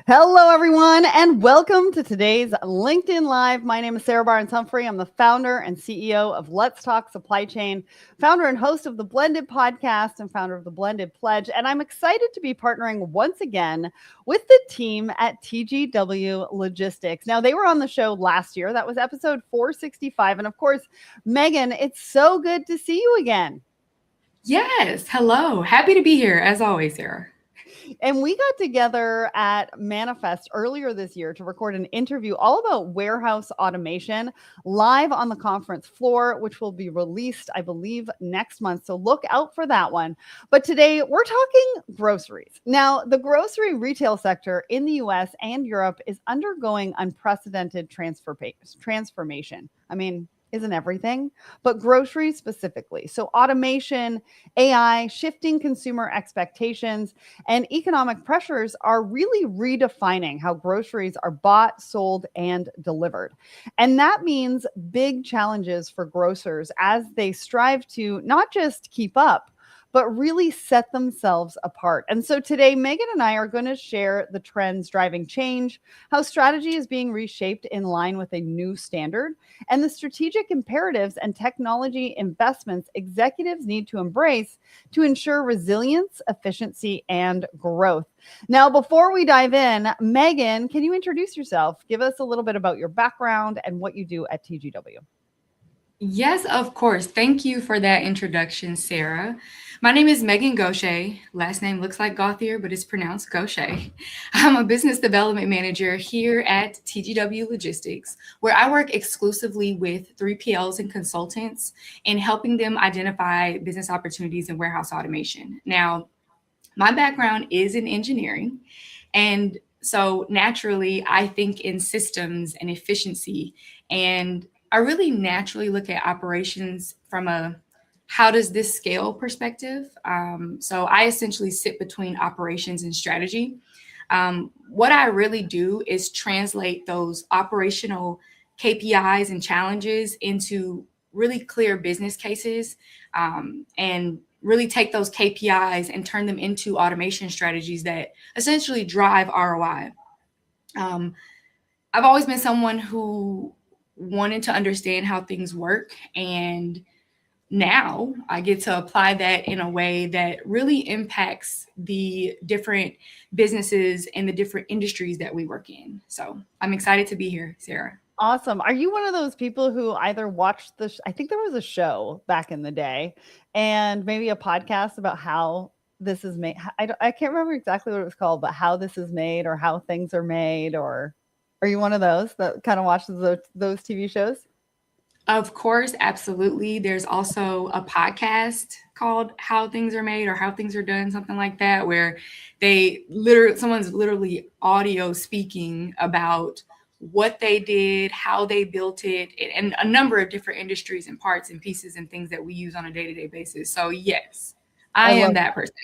Hello, everyone, and welcome to today's LinkedIn Live. My name is Sarah Barnes-Humphrey. I'm the founder and CEO of Let's Talk Supply Chain, founder and host of the Blended Podcast, and founder of the Blended Pledge. And I'm excited to be partnering once again with the team at TGW Logistics. Now, they were on the show last year. That was episode 465. And of course, Meagan, it's so good to see you again. Yes. Hello. Happy to be here as always, Sarah. And we got together at Manifest earlier this year to record an interview all about warehouse automation live on the conference floor, which will be released, I believe, next month. So look out for that one. But today we're talking groceries. Now, the grocery retail sector in the US and Europe is undergoing unprecedented transformation. I mean, isn't everything, but groceries specifically. So, automation, AI, shifting consumer expectations, and economic pressures are really redefining how groceries are bought, sold, and delivered. And that means big challenges for grocers as they strive to not just keep up, but really set themselves apart. And so today, Meagan and I are going to share the trends driving change, how strategy is being reshaped in line with a new standard, and the strategic imperatives and technology investments executives need to embrace to ensure resilience, efficiency, and growth. Now, before we dive in, Meagan, can you introduce yourself? Give us a little bit about your background and what you do at TGW. Yes, of course. Thank you for that introduction, Sarah. My name is Meagan Gauthier. Last name looks like Gauthier, but it's pronounced Gauthier. I'm a business development manager here at TGW Logistics, where I work exclusively with 3PLs and consultants in helping them identify business opportunities in warehouse automation. Now, my background is in engineering, and so naturally, I think in systems and efficiency, and I really naturally look at operations from a how does this scale perspective. So I essentially sit between operations and strategy. What I really do is translate those operational KPIs and challenges into really clear business cases, and really take those KPIs and turn them into automation strategies that essentially drive ROI. Um, I've always been someone who wanted to understand how things work, and now I get to apply that in a way that really impacts the different businesses and the different industries that we work in. So I'm excited to be here, Sarah. Awesome. Are you one of those people who either watched I think there was a show back in the day and maybe a podcast about how this is made. I can't remember exactly what it was called, but how this is made or how things are made, or are you one of those that kind of watches those TV shows? Of course, absolutely. There's also a podcast called How Things Are Made or How Things Are Done, something like that, where someone's literally audio speaking about what they did, how they built it, and a number of different industries and parts and pieces and things that we use on a day-to-day basis. So yes, I I am love that person.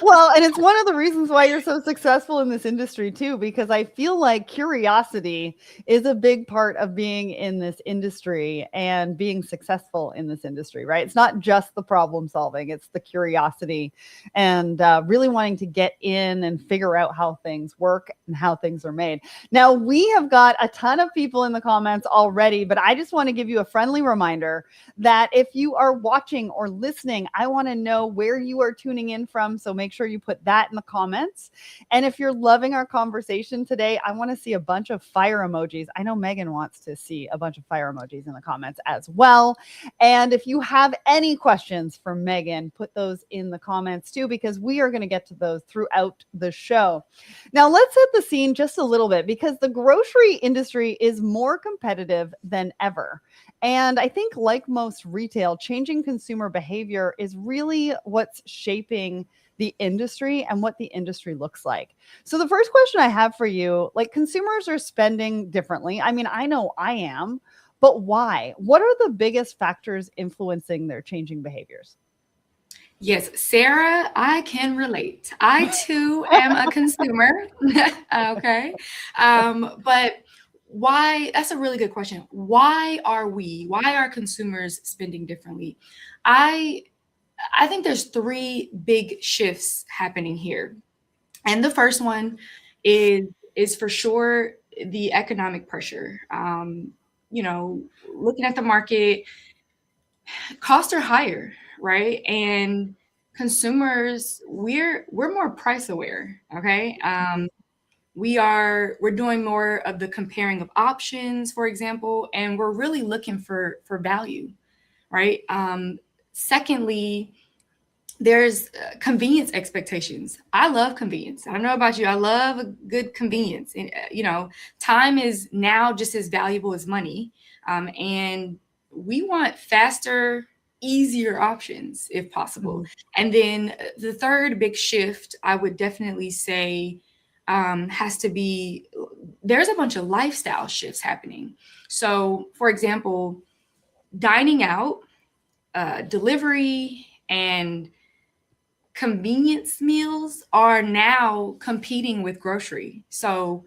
Well, and it's one of the reasons why you're so successful in this industry too, because I feel like curiosity is a big part of being in this industry and being successful in this industry, right? It's not just the problem solving, it's the curiosity and really wanting to get in and figure out how things work and how things are made. Now, we have got a ton of people in the comments already, but I just want to give you a friendly reminder that if you are watching or listening, I want to know where you are tuning in from. So make sure you put that in the comments. And if you're loving our conversation today, I want to see a bunch of fire emojis. I know Meagan wants to see a bunch of fire emojis in the comments as well. And if you have any questions for Meagan, put those in the comments too, because we are going to get to those throughout the show. Now, let's set the scene just a little bit, because the grocery industry is more competitive than ever. And I think, like most retail, changing consumer behavior is really what's shaping the industry and what the industry looks like. So the first question I have for you, like, consumers are spending differently. I mean, I know I am, but why? What are the biggest factors influencing their changing behaviors? Yes, Sarah, I can relate. I too am a consumer. Okay. But why? That's a really good question. Why are consumers spending differently? I I think there's three big shifts happening here. And the first one is for sure the economic pressure. You know, looking at the market, costs are higher, right? And consumers, we're more price aware. Okay. We're doing more of the comparing of options, for example, and we're really looking for value, right? Secondly, there's convenience expectations. I love convenience. I don't know about you. I love a good convenience. And, time is now just as valuable as money. And we want faster, easier options if possible. And then the third big shift, I would definitely say, has to be there's a bunch of lifestyle shifts happening. So, for example, dining out, delivery, and convenience meals are now competing with grocery. So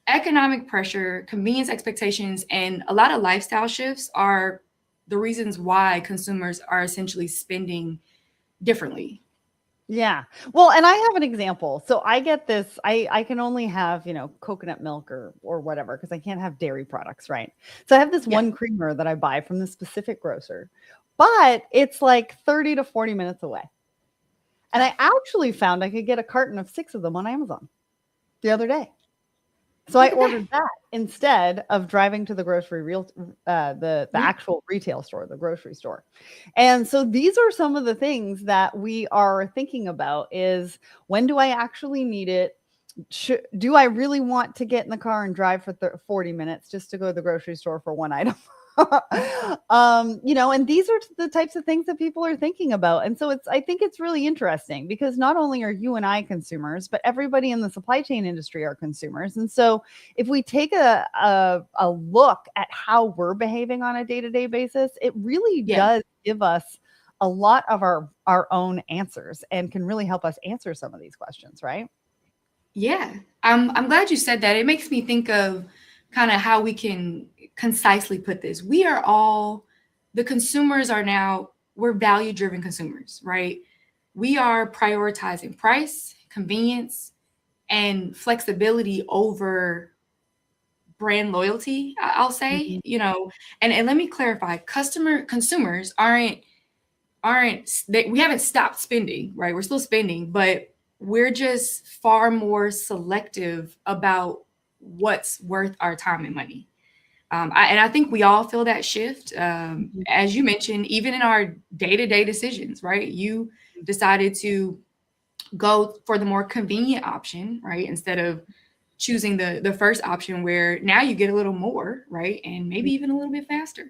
economic pressure, convenience expectations, and a lot of lifestyle shifts are the reasons why consumers are essentially spending differently. Yeah. Well, and I have an example. So I get this, I can only have, coconut milk or whatever, because I can't have dairy products, right? So I have this Yeah. one creamer that I buy from the specific grocer, but it's like 30 to 40 minutes away. And I actually found I could get a carton of 6 of them on Amazon the other day. So I Look at that. ordered that instead of driving to the the actual retail store, the grocery store. And so these are some of the things that we are thinking about is, when do I actually need it? Do I really want to get in the car and drive for 40 minutes just to go to the grocery store for one item? And these are the types of things that people are thinking about. And so I think it's really interesting, because not only are you and I consumers, but everybody in the supply chain industry are consumers. And so if we take a look at how we're behaving on a day-to-day basis, it really does give us a lot of our own answers, and can really help us answer some of these questions, right? Yeah. I'm glad you said that. It makes me think of kind of how we can concisely put this. The consumers are now, we're value driven consumers, right? We are prioritizing price, convenience, and flexibility over brand loyalty, I'll say. And let me clarify, consumers we haven't stopped spending, right? We're still spending, but we're just far more selective about what's worth our time and money. I think we all feel that shift. As you mentioned, even in our day-to-day decisions, right? You decided to go for the more convenient option, right? Instead of choosing the first option, where now you get a little more, right? And maybe even a little bit faster.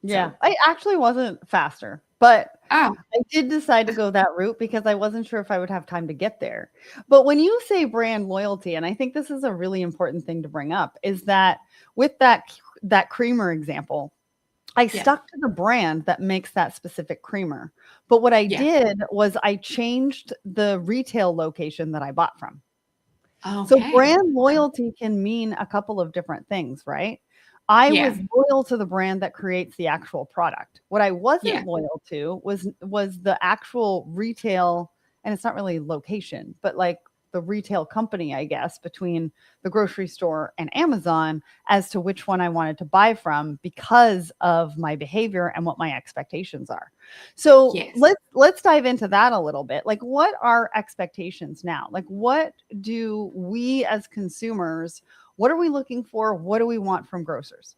Yeah, I actually wasn't faster, but Oh, I did decide to go that route because I wasn't sure if I would have time to get there. But when you say brand loyalty, and I think this is a really important thing to bring up, is that with that creamer example, I stuck to the brand that makes that specific creamer. But what I did was I changed the retail location that I bought from. So okay. brand loyalty can mean a couple of different things, right? I was loyal to the brand that creates the actual product. What I wasn't loyal to was the actual retail, and it's not really location, but like the retail company, I guess, between the grocery store and Amazon, as to which one I wanted to buy from, because of my behavior and what my expectations are. So let's dive into that a little bit. Like, what are expectations now? Like, what do we as consumers, what are we looking for? What do we want from grocers?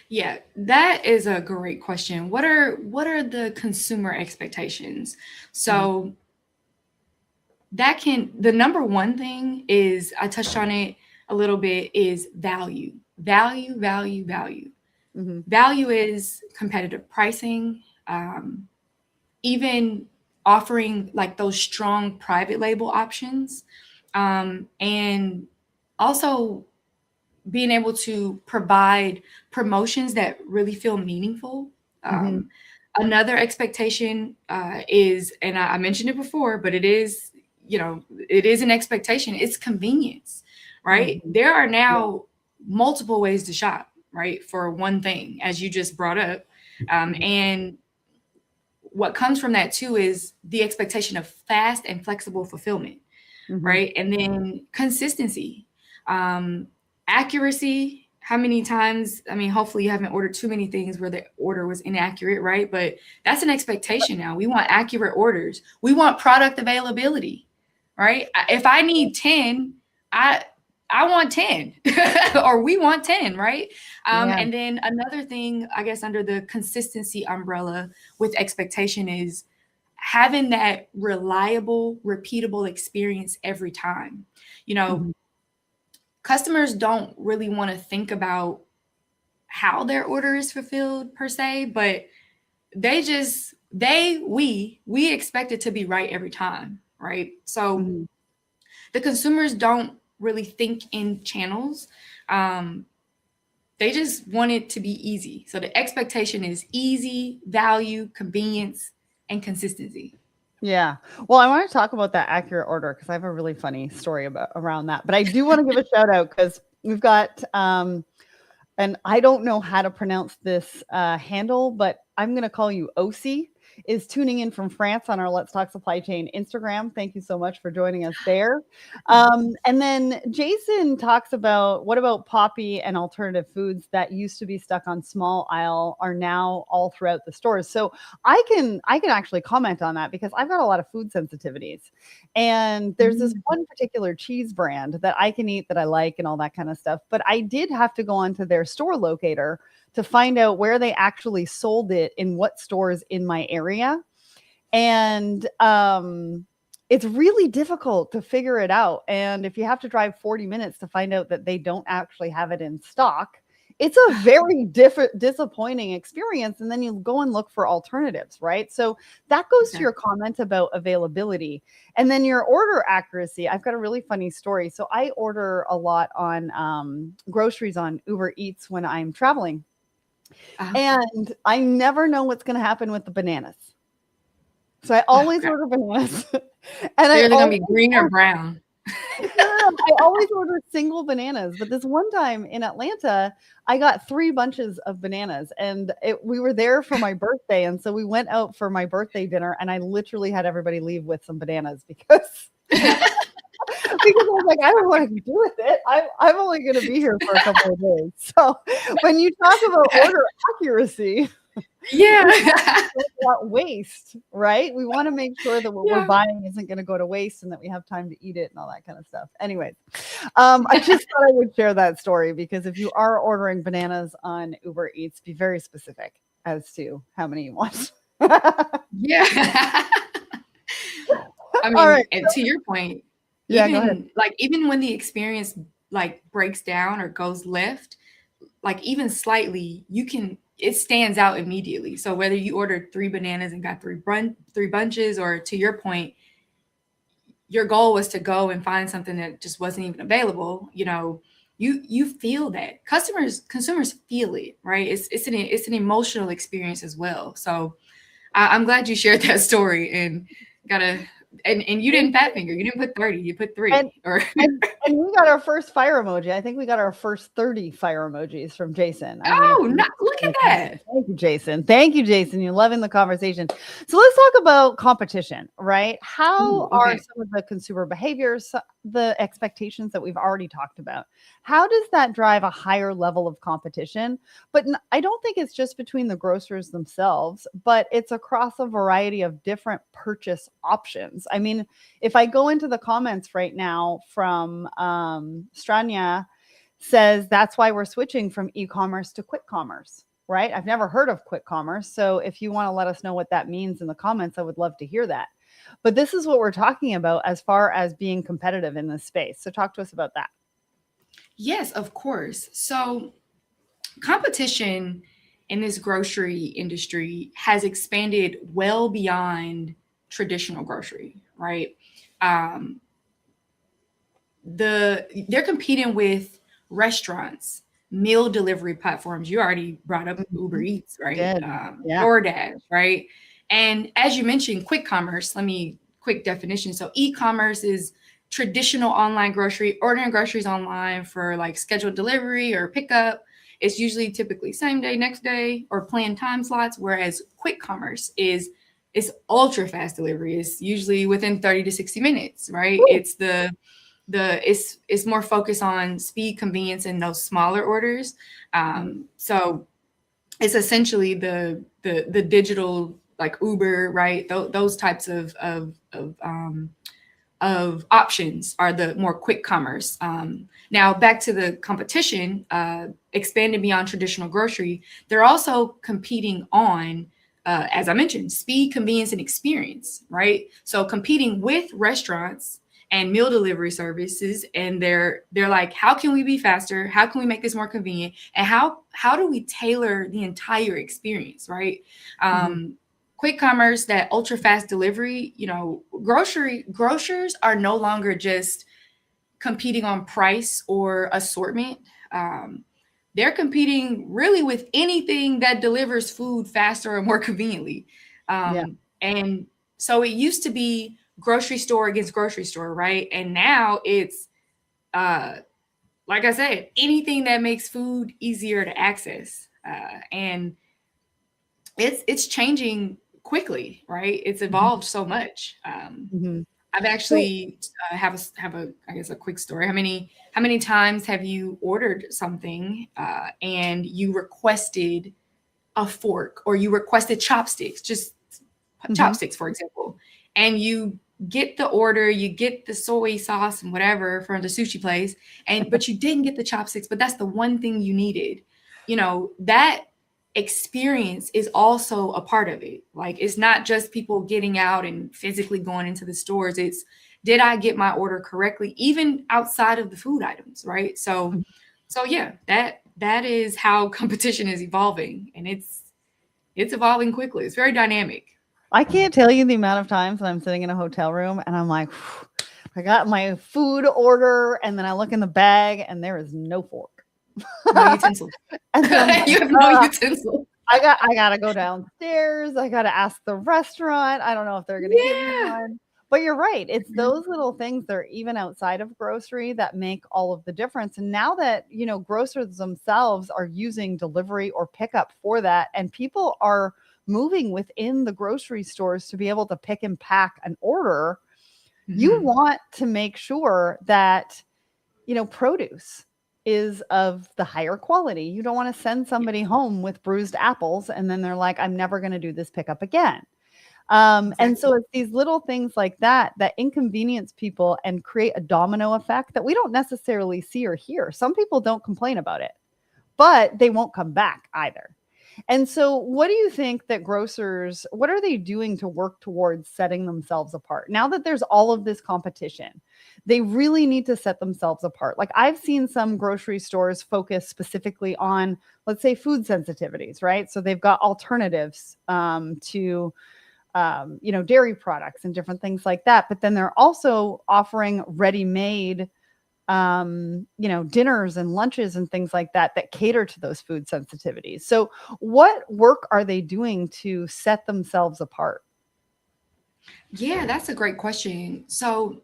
Yeah, that is a great question. What are the consumer expectations? So the number one thing is, I touched on it a little bit, is value. Value, value, value. Value is competitive pricing, even offering like those strong private label options, and also being able to provide promotions that really feel meaningful. Another expectation is, and I mentioned it before, but it is an expectation. It's convenience, right? There are now multiple ways to shop, right? For one thing, as you just brought up. And what comes from that too is the expectation of fast and flexible fulfillment. right? And then consistency, accuracy. How many times, I mean, hopefully you haven't ordered too many things where the order was inaccurate, right? But that's an expectation now. We want accurate orders. We want product availability, right? If I need 10, I want 10 or we want 10, right? And then another thing, I guess, under the consistency umbrella with expectation is having that reliable, repeatable experience every time. You know, customers don't really want to think about how their order is fulfilled per se, but we expect it to be right every time, right? So the consumers don't really think in channels. They just want it to be easy. So the expectation is easy, value, convenience, and consistency. Yeah. Well, I want to talk about that accurate order because I have a really funny story around that. But I do want to give a shout out because we've got and I don't know how to pronounce this handle, but I'm going to call you OC, is tuning in from France on our Let's Talk Supply Chain Instagram. Thank you so much for joining us there. And then Jason talks about what about Poppy and alternative foods that used to be stuck on small aisle are now all throughout the stores. So I can actually comment on that because I've got a lot of food sensitivities. And there's this one particular cheese brand that I can eat that I like and all that kind of stuff. But I did have to go onto their store locator to find out where they actually sold it in what stores in my area. And it's really difficult to figure it out. And if you have to drive 40 minutes to find out that they don't actually have it in stock, it's a very disappointing experience. And then you go and look for alternatives, right? So that goes to your comment about availability. And then your order accuracy. I've got a really funny story. So I order a lot on groceries on Uber Eats when I'm traveling. And I never know what's going to happen with the bananas. So I always order bananas. And they're going to be green or brown. I always order single bananas, but this one time in Atlanta, I got 3 bunches of bananas, and we were there for my birthday, and so we went out for my birthday dinner, and I literally had everybody leave with some bananas because I was like, I don't know what I can do with it. I'm only going to be here for a couple of days. So when you talk about order accuracy, not waste, right? We want to make sure that what we're buying isn't going to go to waste and that we have time to eat it and all that kind of stuff. Anyways, I just thought I would share that story because if you are ordering bananas on Uber Eats, be very specific as to how many you want. I mean, and to your point, even when the experience like breaks down or goes left, like even slightly, it stands out immediately. So whether you ordered 3 bananas and got 3 bunches, or to your point, your goal was to go and find something that just wasn't even available, you feel that. Consumers feel it, right? It's an emotional experience as well. So I'm glad you shared that story and and you didn't fat finger. You didn't put 30. You put 3. And we got our first fire emoji. I think we got our first 30 fire emojis from Jason. Look at that. Thank you, Jason. Thank you, Jason. You're loving the conversation. So let's talk about competition, right? How are some of the consumer behaviors, the expectations that we've already talked about? How does that drive a higher level of competition? But I don't think it's just between the grocers themselves, but it's across a variety of different purchase options. I mean, if I go into the comments right now from Stranya says that's why we're switching from e-commerce to quick commerce, right? I've never heard of quick commerce. So if you want to let us know what that means in the comments, I would love to hear that. But this is what we're talking about as far as being competitive in this space. So talk to us about that. Yes, of course. So competition in this grocery industry has expanded well beyond traditional grocery, right? They're competing with restaurants, meal delivery platforms. You already brought up Uber Eats, right? DoorDash, right? And as you mentioned, quick commerce, quick definition. So e-commerce is traditional online grocery, ordering groceries online for like scheduled delivery or pickup. It's usually typically same day, next day, or planned time slots. Whereas quick commerce is it's ultra fast delivery. It's usually within 30 to 60 minutes, right? Woo. It's it's more focused on speed, convenience, and those smaller orders. So it's essentially the digital, like Uber, right? Those types of options are the more quick commerce. Now, back to the competition, expanding beyond traditional grocery, they're also competing on, as I mentioned, speed, convenience, and experience, right? So competing with restaurants and meal delivery services, and they're like, how can we be faster? How can we make this more convenient? And how do we tailor the entire experience, right? Quick commerce, that ultra fast delivery, grocers are no longer just competing on price or assortment. They're competing really with anything that delivers food faster and more conveniently. Yeah. And so it used to be grocery store against grocery store, right? And now it's, like I said, anything that makes food easier to access. And it's changing quickly, right? It's evolved so much. Mhm. I've actually have a I guess a quick story. How many times have you ordered something and you requested a fork, or you requested chopsticks, just chopsticks, for example, and you get the order, you get the soy sauce and whatever from the sushi place, but you didn't get the chopsticks, but that's the one thing you needed. That experience is also a part of it. Like, it's not just people getting out and physically going into the stores. It's, did I get my order correctly, even outside of the food items, right? So yeah, that is how competition is evolving, and it's evolving quickly. It's very dynamic. I can't tell you the amount of times that I'm sitting in a hotel room and I'm like, "Phew, I got my food order," and then I look in the bag and there is no fork. No utensil. And so I'm like, You have no utensil. I gotta go downstairs. I gotta ask the restaurant. I don't know if they're gonna give me Yeah. one. But you're right. It's those little things that are even outside of grocery that make all of the difference. And now that, grocers themselves are using delivery or pickup for that, and people are moving within the grocery stores to be able to pick and pack an order, you Mhm. want to make sure that, produce is of the higher quality. You don't want to send somebody home with bruised apples and then they're like, I'm never going to do this pickup again. And Exactly. so it's these little things like that that inconvenience people and create a domino effect that we don't necessarily see or hear. Some people don't complain about it, but they won't come back either. And so, what do you think that grocers, what are they doing to work towards setting themselves apart? Now that there's all of this competition, they really need to set themselves apart. Like, I've seen some grocery stores focus specifically on, let's say, food sensitivities, right? So they've got alternatives to dairy products and different things like that. But then they're also offering ready-made, dinners and lunches and things like that that cater to those food sensitivities. So, what work are they doing to set themselves apart? Yeah, that's a great question. So,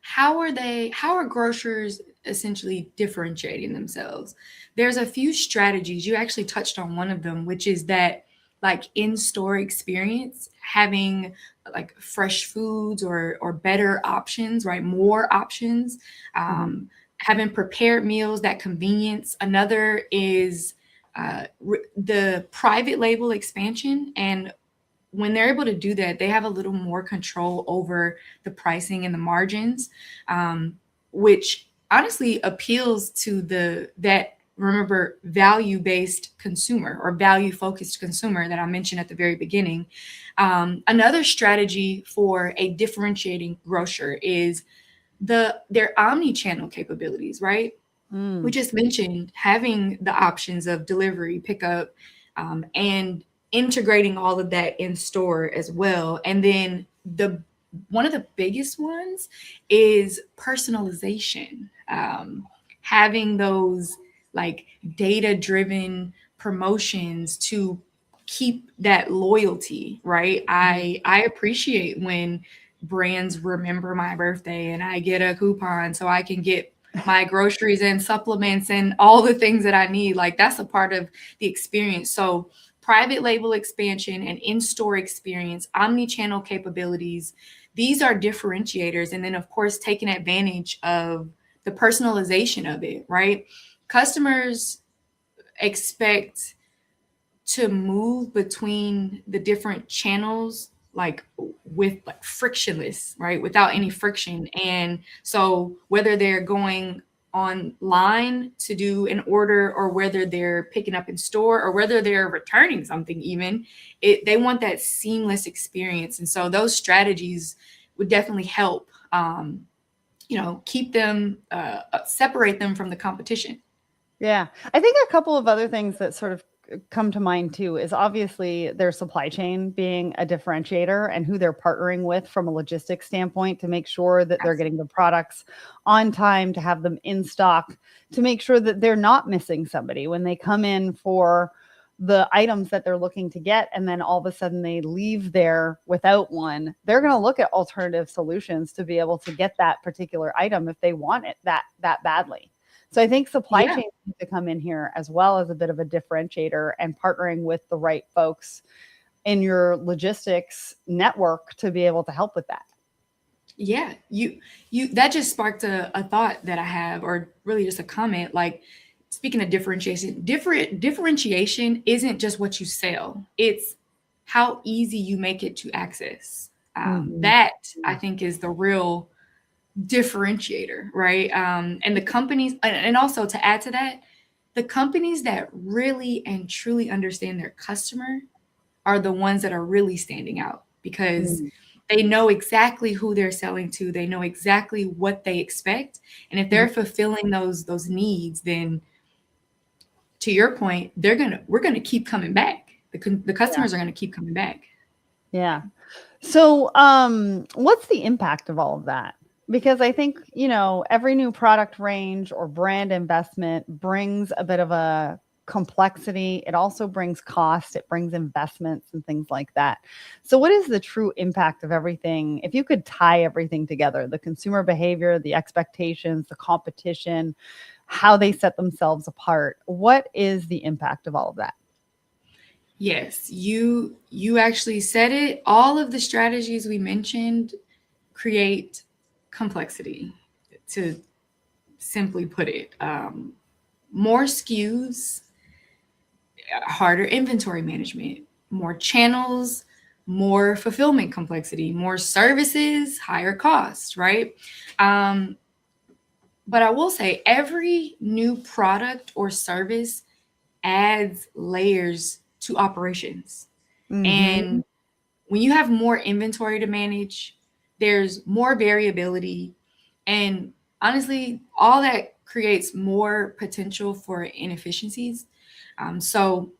how are grocers essentially differentiating themselves? There's a few strategies. You actually touched on one of them, which is that, like, in-store experience, having like fresh foods or better options, right? More options, Mhm. having prepared meals, that convenience. Another is the private label expansion, and when they're able to do that, they have a little more control over the pricing and the margins, which honestly appeals to that, remember, value-based consumer or value-focused consumer that I mentioned at the very beginning. Another strategy for a differentiating grocer is their omni-channel capabilities, right? We Mm. just mentioned having the options of delivery, pickup, and integrating all of that in store as well. And then the one of the biggest ones is personalization. Having those, like, data driven promotions to keep that loyalty, right? Mhm. I appreciate when brands remember my birthday and I get a coupon so I can get my groceries and supplements and all the things that I need. Like, that's a part of the experience. So private label expansion and in-store experience, omni-channel capabilities. These are differentiators. And then, of course, taking advantage of the personalization of it, right? Customers expect to move between the different channels like with like frictionless, right? Without any friction. And so whether they're going online to do an order or whether they're picking up in store or whether they're returning something even, they want that seamless experience. And so those strategies would definitely help keep them separate them from the competition. Yeah. I think a couple of other things that sort of come to mind too is obviously their supply chain being a differentiator and who they're partnering with from a logistics standpoint to make sure that they're getting the products on time, to have them in stock, to make sure that they're not missing somebody when they come in for the items that they're looking to get, and then all of a sudden they leave there without one. They're going to look at alternative solutions to be able to get that particular item if they want it that badly. So I think supply chain needs to come in here as well as a bit of a differentiator, and partnering with the right folks in your logistics network to be able to help with that. Yeah, you that just sparked a thought that I have, or really just a comment. Like, speaking of differentiation isn't just what you sell; it's how easy you make it to access. That I think is the real differentiator, right? And the companies, and also to add to that, the companies that really and truly understand their customer are the ones that are really standing out, because they know exactly who they're selling to. They know exactly what they expect. And if they're fulfilling those needs, then to your point, we're going to keep coming back. The customers are going to keep coming back. Yeah. So, what's the impact of all of that? Because I think, every new product range or brand investment brings a bit of a complexity. It also brings cost, it brings investments and things like that. So what is the true impact of everything? If you could tie everything together, the consumer behavior, the expectations, the competition, how they set themselves apart, what is the impact of all of that? Yes, you actually said it. All of the strategies we mentioned create complexity, to simply put it. More SKUs, harder inventory management, more channels, more fulfillment complexity, more services, higher costs, right? But I will say every new product or service adds layers to operations. And when you have more inventory to manage, there's more variability. And honestly, all that creates more potential for inefficiencies. So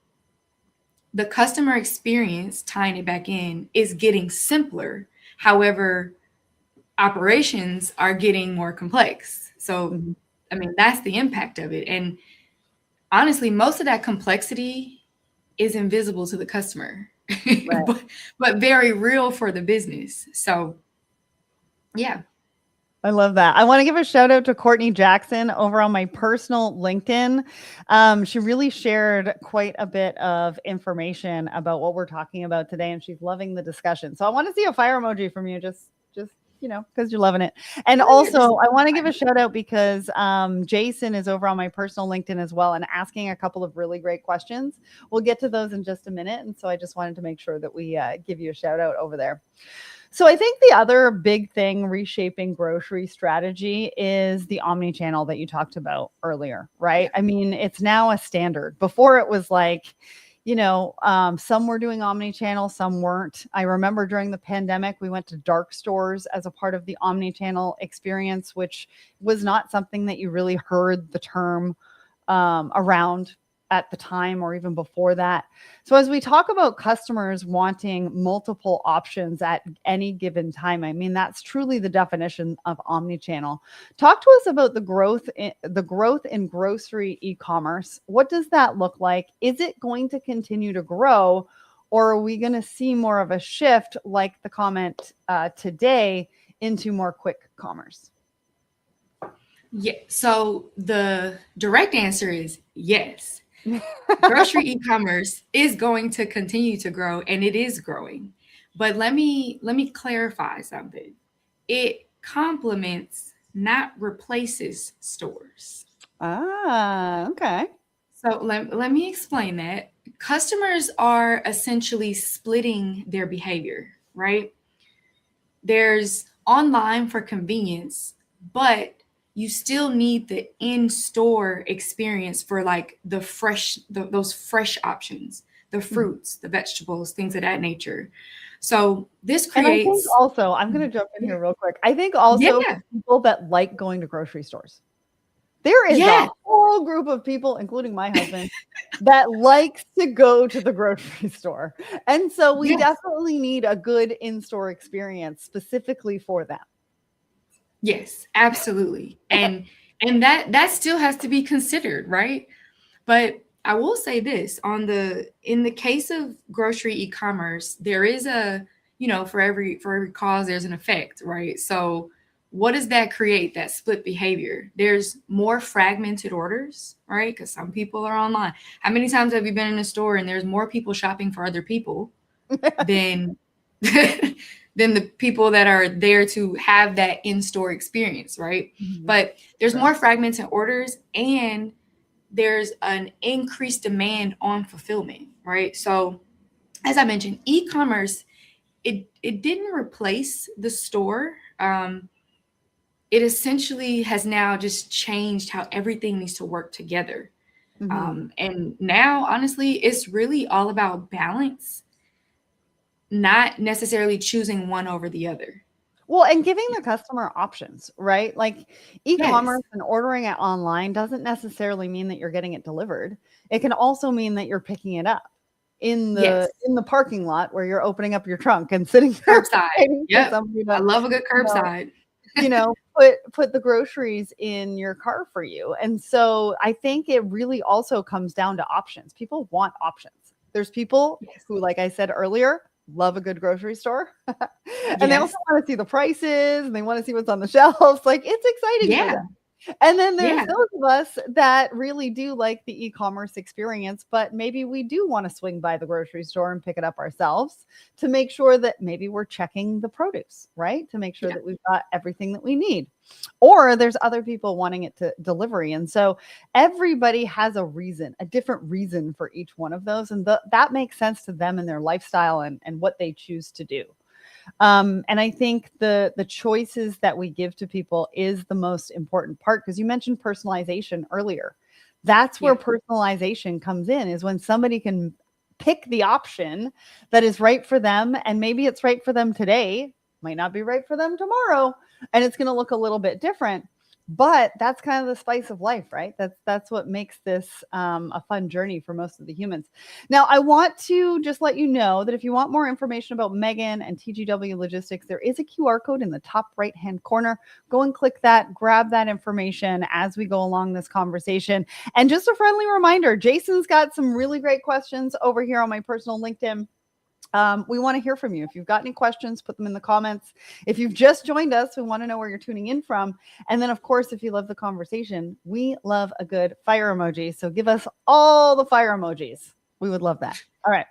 the customer experience, tying it back in, is getting simpler. However, operations are getting more complex. So, I mean, that's the impact of it. And honestly, most of that complexity is invisible to the customer, Right. but very real for the business. So, yeah. I love that. I want to give a shout out to Courtney Jackson over on my personal LinkedIn. She really shared quite a bit of information about what we're talking about today, and she's loving the discussion. So I want to see a fire emoji from you, just because you're loving it. And also, I want to give a shout out because Jason is over on my personal LinkedIn as well and asking a couple of really great questions. We'll get to those in just a minute, and so I just wanted to make sure that we give you a shout out over there. So I think the other big thing reshaping grocery strategy is the omni-channel that you talked about earlier, right? I mean, it's now a standard. Before it was like, some were doing omni-channel, some weren't. I remember during the pandemic, we went to dark stores as a part of the omni-channel experience, which was not something that you really heard the term around at the time or even before that. So as we talk about customers wanting multiple options at any given time, I mean, that's truly the definition of omni-channel. Talk to us about the growth in grocery e-commerce. What does that look like? Is it going to continue to grow, or are we going to see more of a shift like the comment today into more quick commerce? Yeah. So the direct answer is yes. Grocery e-commerce is going to continue to grow, and it is growing. But let me clarify something. It complements, not replaces stores. Okay. So let me explain that. Customers are essentially splitting their behavior, right? There's online for convenience, but you still need the in-store experience for like those fresh options, the Mhm. fruits, the vegetables, things of that nature. So this And I think creates, also, I'm going to jump in here real quick. I think also for yeah, people that like going to grocery stores, there is yeah, a whole group of people, including my husband, that likes to go to the grocery store. And so we yes, definitely need a good in-store experience specifically for them. yes, absolutely. And that still has to be considered, right? But I will say this, in the case of grocery e-commerce, there is a, for every cause there's an effect, right? So what does that create? That split behavior. There's more fragmented orders, right? Because some people are online. How many times have you been in a store and there's more people shopping for other people than than the people that are there to have that in-store experience, right? Mhm. But there's Sure. more fragmented orders, and there's an increased demand on fulfillment, right? So, as I mentioned, e-commerce, it didn't replace the store. It essentially has now just changed how everything needs to work together. Mhm. And now, honestly, it's really all about balance, not necessarily choosing one over the other. Well, and giving the customer options, right? Like Yes, e-commerce and ordering it online doesn't necessarily mean that you're getting it delivered. It can also mean that you're picking it up yes. in the parking lot where you're opening up your trunk and sitting there Curbside. waiting for Yep. somebody I to, love a good you know, curbside. put the groceries in your car for you. And so I think it really also comes down to options. People want options. There's people Yes. who, like I said earlier, love a good grocery store. And they also Yes. want to see the prices and they want to see what's on the shelves. Like it's exciting for Yeah. them. And then there's Yeah. those of us that really do like the e-commerce experience, but maybe we do want to swing by the grocery store and pick it up ourselves to make sure that maybe we're checking the produce, right? To make sure Yeah. that we've got everything that we need. Or there's other people wanting it to delivery. And so everybody has a reason, a different reason for each one of those. And that makes sense to them and their lifestyle and what they choose to do. And I think the choices that we give to people is the most important part because you mentioned personalization earlier. That's where Yeah. personalization comes in, is when somebody can pick the option that is right for them, and maybe it's right for them today, might not be right for them tomorrow, and it's going to look a little bit different. But that's kind of the spice of life, right? That's what makes this a fun journey for most of the humans. Now, I want to just let you know that if you want more information about Meagan and TGW Logistics, there is a QR code in the top right hand corner. Go and click that, grab that information as we go along this conversation. And just a friendly reminder, Jason's got some really great questions over here on my personal LinkedIn. We want to hear from you. If you've got any questions, put them in the comments. If you've just joined us, we want to know where you're tuning in from. And then, of course, if you love the conversation, we love a good fire emoji. So give us all the fire emojis. We would love that. All right.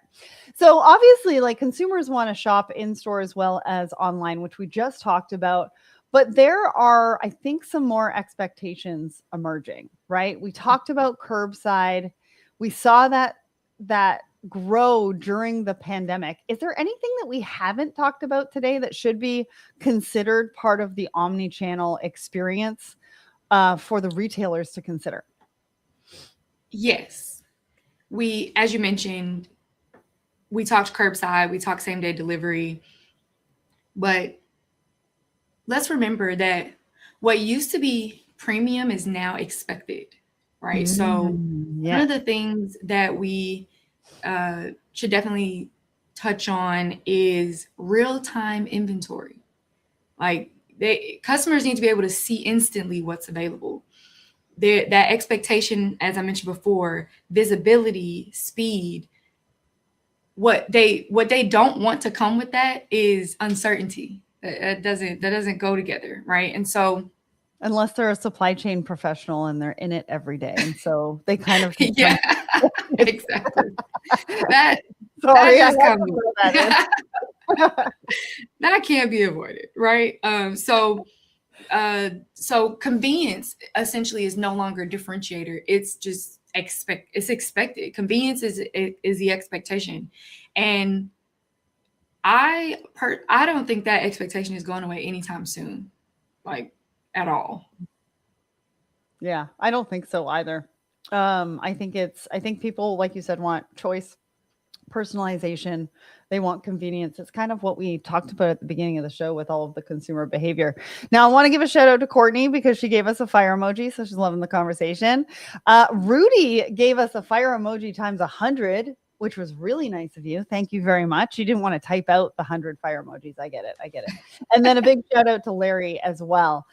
So obviously, like consumers want to shop in store as well as online, which we just talked about. But there are, I think, some more expectations emerging, right? We talked about curbside. We saw that grow during the pandemic. Is there anything that we haven't talked about today that should be considered part of the omni-channel experience for the retailers to consider? Yes. As you mentioned, we talked curbside, we talked same day delivery, but let's remember that what used to be premium is now expected, right? So, one Yeah. of the things that we should definitely touch on is real time inventory. Like, customers need to be able to see instantly what's available. That expectation, as I mentioned before, visibility, speed. What they don't want to come with that is uncertainty. That doesn't go together, right? And so Unless they're a supply chain professional and they're in it every day. And so they kind of can Yeah, exactly. That that sorry, I just had comes to throw that in. that can't be avoided, right? So convenience essentially is no longer a differentiator. It's just it's expected. Convenience is the expectation, and I don't think that expectation is going away anytime soon, like at all. Yeah, I don't think so either. I think people, like you said, want choice, personalization. They want convenience. It's kind of what we talked about at the beginning of the show with all of the consumer behavior. Now, I want to give a shout out to Courtney because she gave us a fire emoji, so she's loving the conversation. Rudy gave us a fire emoji times 100, which was really nice of you. Thank you very much. You didn't want to type out the 100 fire emojis. I get it. I get it. And then a big shout out to Larry as well.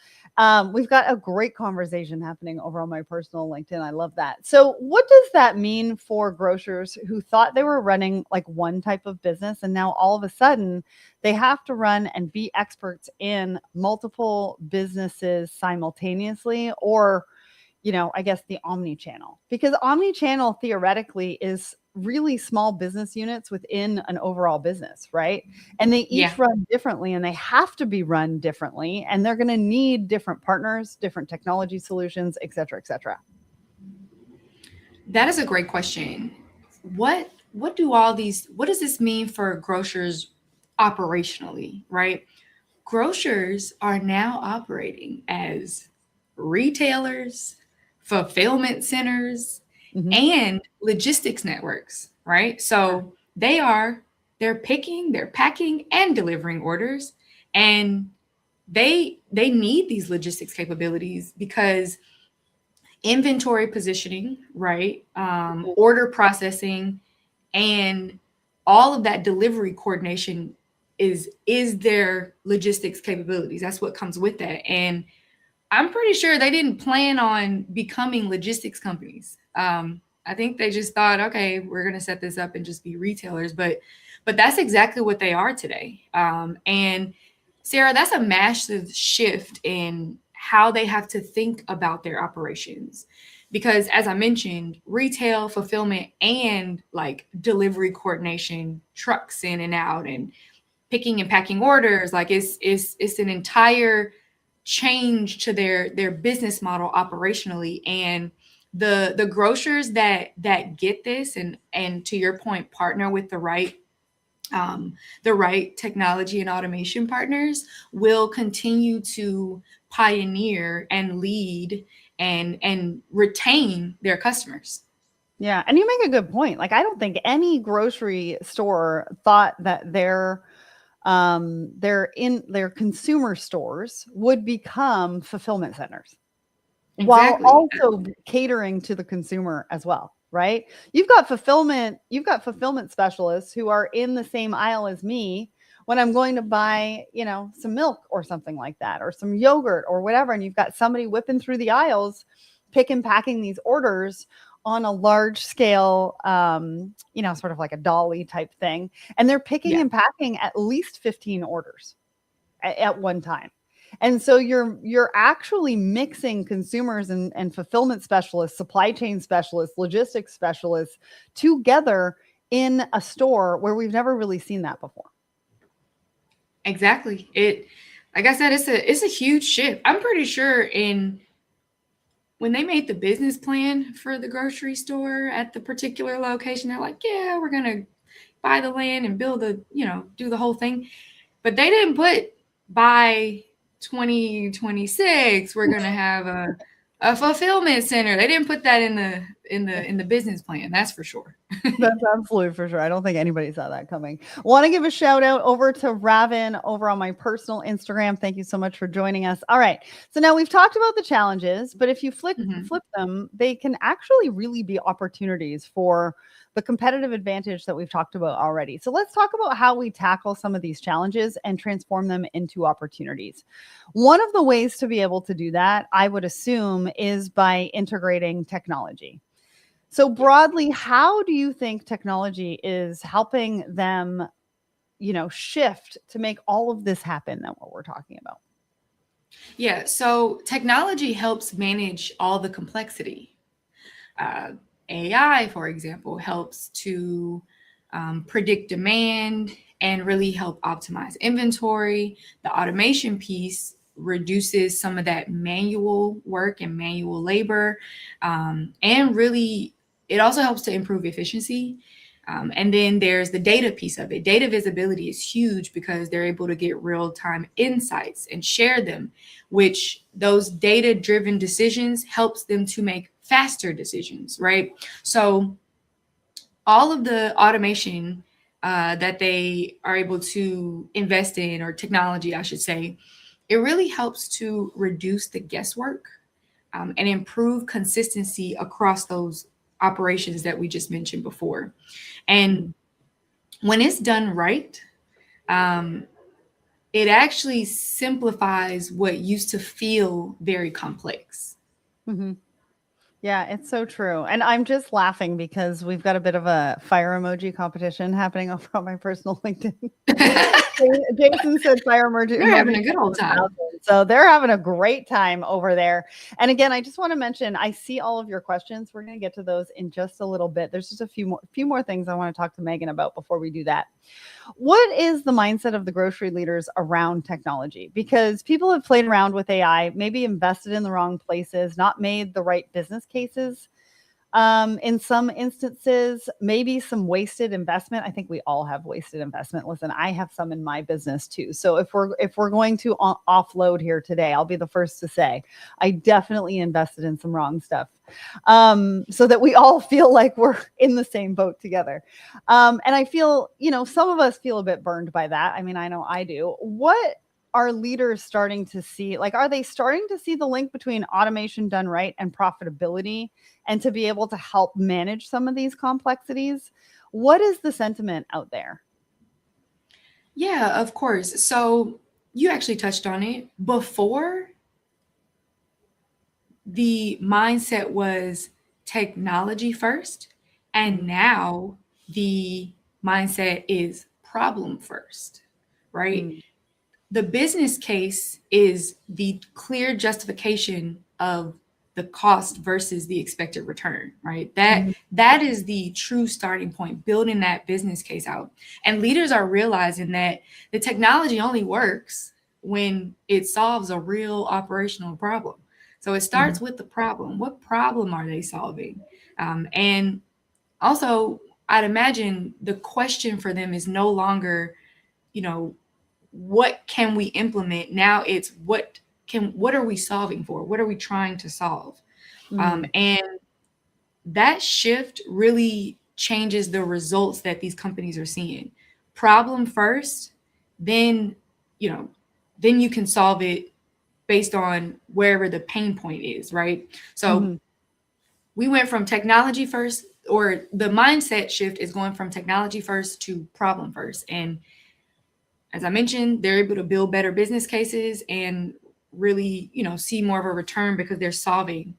We've got a great conversation happening over on my personal LinkedIn. I love that. So, what does that mean for grocers who thought they were running like one type of business and now all of a sudden they have to run and be experts in multiple businesses simultaneously, or I guess the omni-channel, because omni-channel theoretically is really small business units within an overall business, right? And they Yeah, each run differently and they have to be run differently. And they're going to need different partners, different technology solutions, et cetera, et cetera. that is a great question. What does this mean for grocers operationally, right? Grocers are now operating as retailers, fulfillment centers, Mhm. and logistics networks, right? So they're picking, they're packing and delivering orders, and they need these logistics capabilities because inventory positioning, right? Order processing, and all of that delivery coordination is their logistics capabilities. That's what comes with that. And I'm pretty sure they didn't plan on becoming logistics companies. I think they just thought, okay, we're going to set this up and just be retailers. But that's exactly what they are today. And Sarah, that's a massive shift in how they have to think about their operations. Because as I mentioned, retail, fulfillment, and like delivery coordination, trucks in and out, and picking and packing orders, like it's an entire change to their business model operationally. And the grocers that get this and to your point, partner with the right technology and automation partners will continue to pioneer and lead and retain their customers. Yeah. And you make a good point. Like, I don't think any grocery store thought that their consumer stores would become fulfillment centers while Exactly. also catering to the consumer as well, right? You've got fulfillment specialists who are in the same aisle as me when I'm going to buy, some milk or something like that, or some yogurt or whatever, and you've got somebody whipping through the aisles, pick and packing these orders on a large scale, sort of like a dolly type thing, and they're picking Yeah. and packing at least 15 orders at one time. And so you're actually mixing consumers and fulfillment specialists, supply chain specialists, logistics specialists together in a store where we've never really seen that before. Exactly. Like I said, it's a huge shift. I'm pretty sure in when they made the business plan for the grocery store at the particular location, they're like, yeah, we're gonna buy the land and build do the whole thing. But they didn't put by 2026 we're gonna have a fulfillment center. They didn't put that in the business plan. That's for sure. That's absolutely for sure. I don't think anybody saw that coming. Want to give a shout out over to Raven over on my personal Instagram. Thank you so much for joining us. All right. So now we've talked about the challenges, but if you Mhm. flip them, they can actually really be opportunities for the competitive advantage that we've talked about already. So let's talk about how we tackle some of these challenges and transform them into opportunities. One of the ways to be able to do that, I would assume, is by integrating technology. So broadly, how do you think technology is helping them, shift to make all of this happen that what we're talking about? Yeah, so technology helps manage all the complexity. Uh, AI, for example, helps to predict demand and really help optimize inventory. The automation piece reduces some of that manual work and manual labor. And really, it also helps to improve efficiency. And then there's the data piece of it. Data visibility is huge because they're able to get real time insights and share them, which those data driven decisions helps them to make faster decisions, right? So all of the automation that they are able to invest in, or technology, I should say, it really helps to reduce the guesswork and improve consistency across those operations that we just mentioned before. And when it's done right, um, it actually simplifies what used to feel very complex. Mm-hmm. Yeah, it's so true. And I'm just laughing because we've got a bit of a fire emoji competition happening over on my personal LinkedIn. Jason said fire emoji. They're having a good old time. So they're having a great time over there. And again, I just want to mention, I see all of your questions. We're going to get to those in just a little bit. There's just a few more things I want to talk to Meagan about before we do that. What is the mindset of the grocery leaders around technology? Because people have played around with AI, maybe invested in the wrong places, not made the right business cases. In some instances, maybe some wasted investment. I think we all have wasted investment. Listen, I have some in my business too. So if we're going to offload here today, I'll be the first to say I definitely invested in some wrong stuff, so that we all feel like we're in the same boat together. And I feel, some of us feel a bit burned by that. I mean, I know I do. What are leaders starting to see? Like, are they starting to see the link between automation done right and profitability, and to be able to help manage some of these complexities? What is the sentiment out there? Yeah, of course. So you actually touched on it. Before, the mindset was technology first, and Mhm. now the mindset is problem first, right? Mm. The business case is the clear justification of the cost versus the expected return, right? that Mhm. that is the true starting point, building that business case out. And leaders are realizing that the technology only works when it solves a real operational problem. So it Mhm. starts with the problem. What problem are they solving? And also, I'd imagine the question for them is no longer, you know, what can we implement? Now it's what are we solving for? What are we trying to solve? Mm. And that shift really changes the results that these companies are seeing. Problem first, then, you know, then you can solve it based on wherever the pain point is, right? So Mhm. we went from technology first, or the mindset shift is going from technology first to problem first. And as I mentioned, they're able to build better business cases and really, see more of a return because they're solving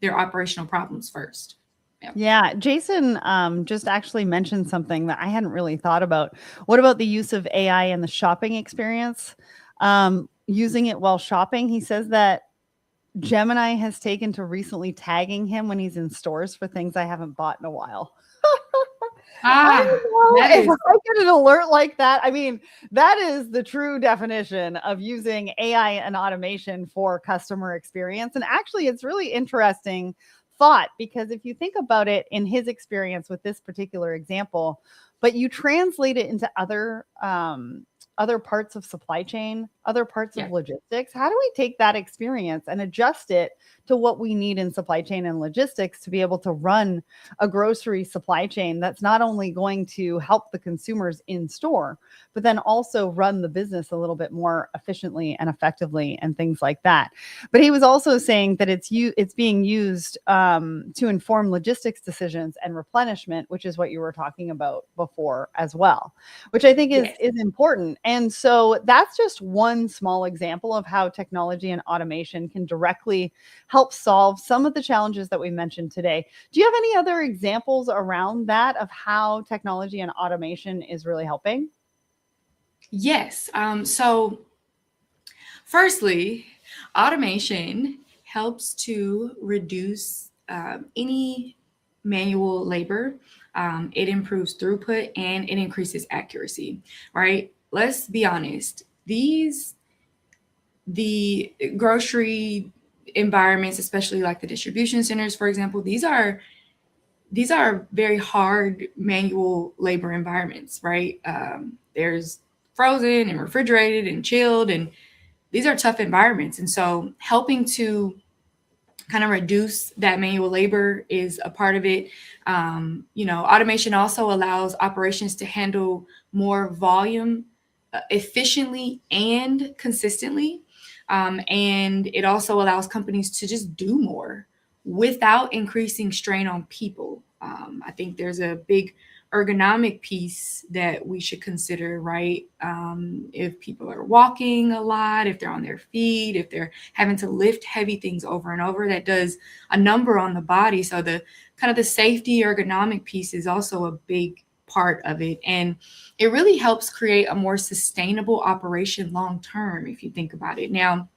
their operational problems first. Yeah. Yeah, Jason just actually mentioned something that I hadn't really thought about. What about the use of AI in the shopping experience? Using it while shopping, he says that Gemini has taken to recently tagging him when he's in stores for things I haven't bought in a while. I Ah, don't that know if is, I get an alert like that. I mean, that is the true definition of using AI and automation for customer experience. And actually, it's really interesting thought, because if you think about it in his experience with this particular example, but you translate it into other parts of supply chain, other parts of yeah. logistics, how do we take that experience and adjust it to what we need in supply chain and logistics to be able to run a grocery supply chain that's not only going to help the consumers in store, but then also run the business a little bit more efficiently and effectively and things like that. But he was also saying that it's being used to inform logistics decisions and replenishment, which is what you were talking about before as well, which I think is Yes. is important. And so that's just one small example of how technology and automation can directly help solve some of the challenges that we mentioned today. Do you have any other examples around that of how technology and automation is really helping? Yes. So, firstly, Automation helps to reduce any manual labor. It improves throughput and it increases accuracy, right? Let's be honest. The grocery environments, especially like the distribution centers, for example, these are very hard manual labor environments, right? There's frozen and refrigerated and chilled, and these are tough environments. And so helping to kind of reduce that manual labor is a part of it. Automation also allows operations to handle more volume efficiently and consistently. And it also allows companies to just do more without increasing strain on people. I think there's a big ergonomic piece that we should consider, right? If people are walking a lot, if they're on their feet, if they're having to lift heavy things over and over, that does a number on the body. So the kind of the safety ergonomic piece is also a big part of it. And it really helps create a more sustainable operation long term, if you think about it. Now,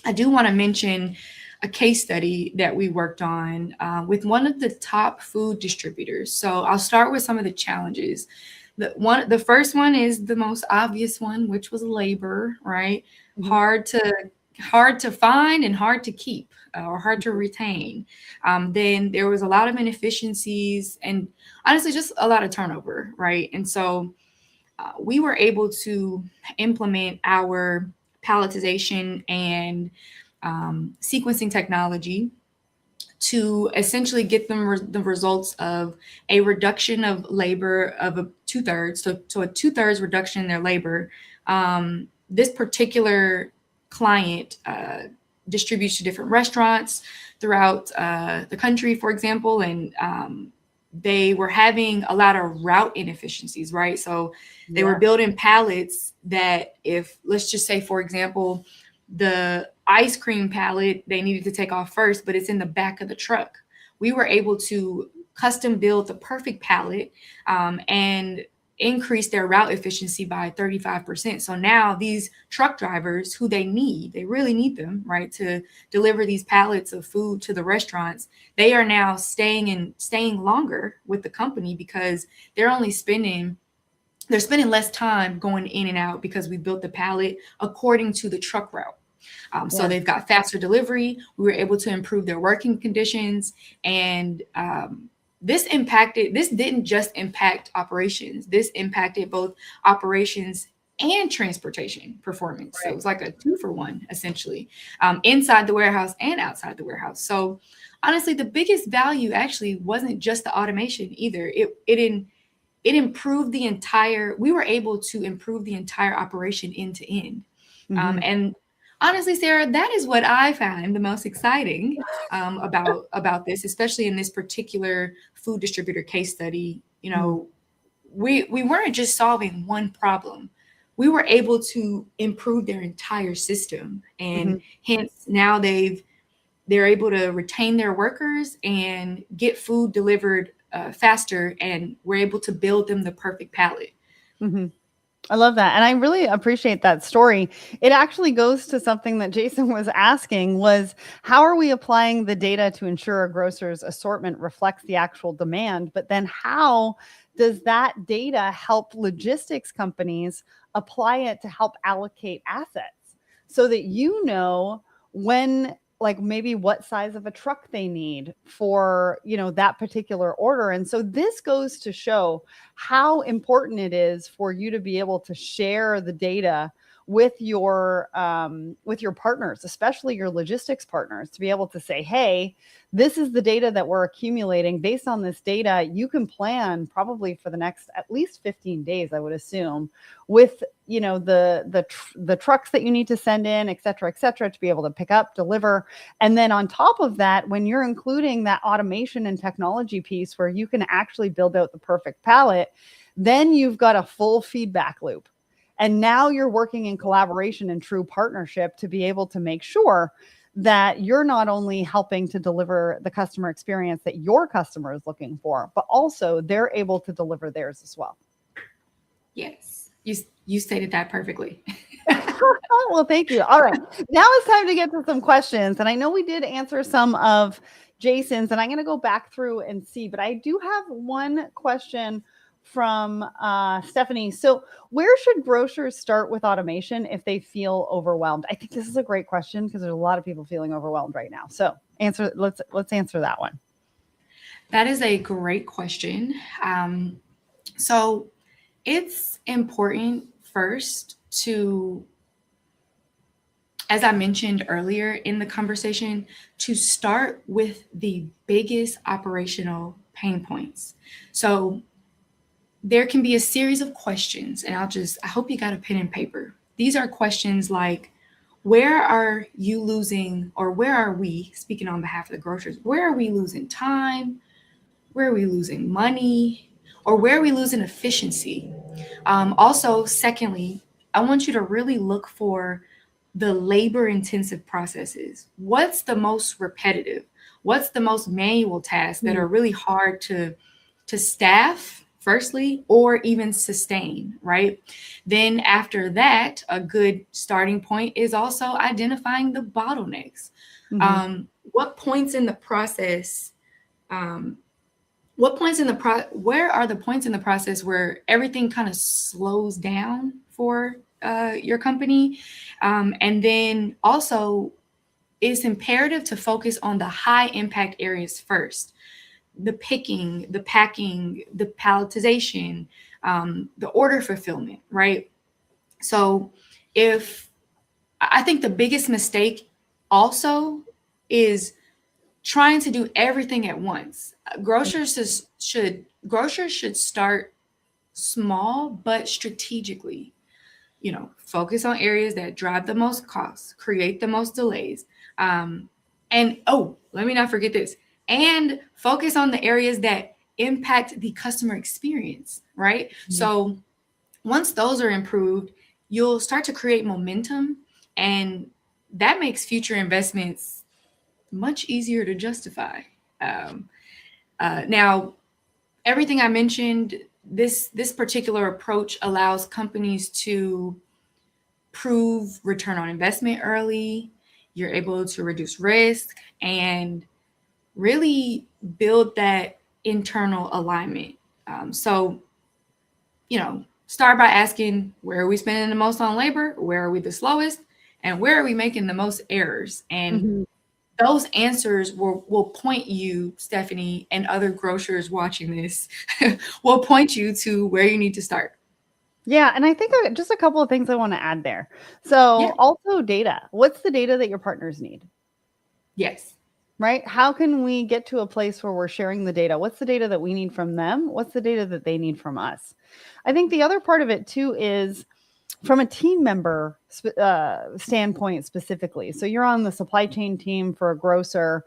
I do want to mention a case study that we worked on with one of the top food distributors. So I'll start with some of the challenges. The first one is the most obvious one, which was labor, right? Mhm. Hard to find and hard to keep or hard to retain. Then there was a lot of inefficiencies and honestly just a lot of turnover, right? And so we were able to implement our palletization and sequencing technology to essentially get them the results of a reduction of labor of a 2/3, so a 2/3 reduction in their labor. This particular client distributes to different restaurants throughout the country, for example, and they were having a lot of route inefficiencies, right? So they were building pallets that, if let's just say, for example, the ice cream pallet they needed to take off first, but it's in the back of the truck. We were able to custom build the perfect pallet and increase their route efficiency by 35%. So now these truck drivers who they really need them, right, to deliver these pallets of food to the restaurants, they are now staying longer with the company because they're spending less time going in and out because we built the pallet according to the truck route. So they've got faster delivery. We were able to improve their working conditions. And this didn't just impact operations. This impacted both operations and transportation performance. Right. So it was like a 2-for-1, essentially, inside the warehouse and outside the warehouse. So honestly, the biggest value actually wasn't just the automation either. We were able to improve the entire operation end to end. And honestly, Sarah, that is what I find the most exciting about this, especially in this particular food distributor case study. We weren't just solving one problem. We were able to improve their entire system. And hence now they're able to retain their workers and get food delivered faster, and we're able to build them the perfect pallet. I love that. And I really appreciate that story. It actually goes to something that Jason was asking, was how are we applying the data to ensure a grocer's assortment reflects the actual demand? But then how does that data help logistics companies apply it to help allocate assets so that when, like, maybe what size of a truck they need for, that particular order. And so this goes to show how important it is for you to be able to share the data with your partners, especially your logistics partners, to be able to say, hey, this is the data that we're accumulating. Based on this data, you can plan probably for the next at least 15 days, I would assume, with the trucks that you need to send in, et cetera, to be able to pick up, deliver. And then on top of that, when you're including that automation and technology piece where you can actually build out the perfect pallet, then you've got a full feedback loop. And now you're working in collaboration and true partnership to be able to make sure that you're not only helping to deliver the customer experience that your customer is looking for, but also they're able to deliver theirs as well. Yes, you stated that perfectly. Well, thank you. All right. Now it's time to get to some questions. And I know we did answer some of Jason's, and I'm going to go back through and see, but I do have one question from Stephanie. So, where should grocers start with automation if they feel overwhelmed? I think this is a great question because there's a lot of people feeling overwhelmed right now. So, let's answer that one. That is a great question. So it's important first to, as I mentioned earlier in the conversation, to start with the biggest operational pain points. So there can be a series of questions, and I hope you got a pen and paper. These are questions like, where are you losing, or where are we, speaking on behalf of the grocers, where are we losing time? Where are we losing money? Or where are we losing efficiency? Also, secondly, I want you to really look for the labor intensive processes. What's the most repetitive? What's the most manual tasks that are really hard to staff, firstly, or even sustain, right? Then after that, a good starting point is also identifying the bottlenecks. What points in the process, where are the points in the process where everything kind of slows down for your company? And then also, it's imperative to focus on the high impact areas first: the picking, the packing, the palletization, the order fulfillment, right? So if I think the biggest mistake also is trying to do everything at once. Grocers should start small but strategically. Focus on areas that drive the most costs, create the most delays, and let me not forget this. And focus on the areas that impact the customer experience, right? So once those are improved, you'll start to create momentum, and that makes future investments much easier to justify. Now, everything I mentioned, this particular approach allows companies to prove return on investment early. You're able to reduce risk and really build that internal alignment. So, start by asking, where are we spending the most on labor? Where are we the slowest? And where are we making the most errors? And those answers will point you, Stephanie, and other grocers watching this, will point you to where you need to start. Yeah, and I think just a couple of things I want to add there. So, also data. What's the data that your partners need? Yes. Right? How can we get to a place where we're sharing the data? What's the data that we need from them? What's the data that they need from us? I think the other part of it too is from a team member standpoint specifically. So you're on the supply chain team for a grocer.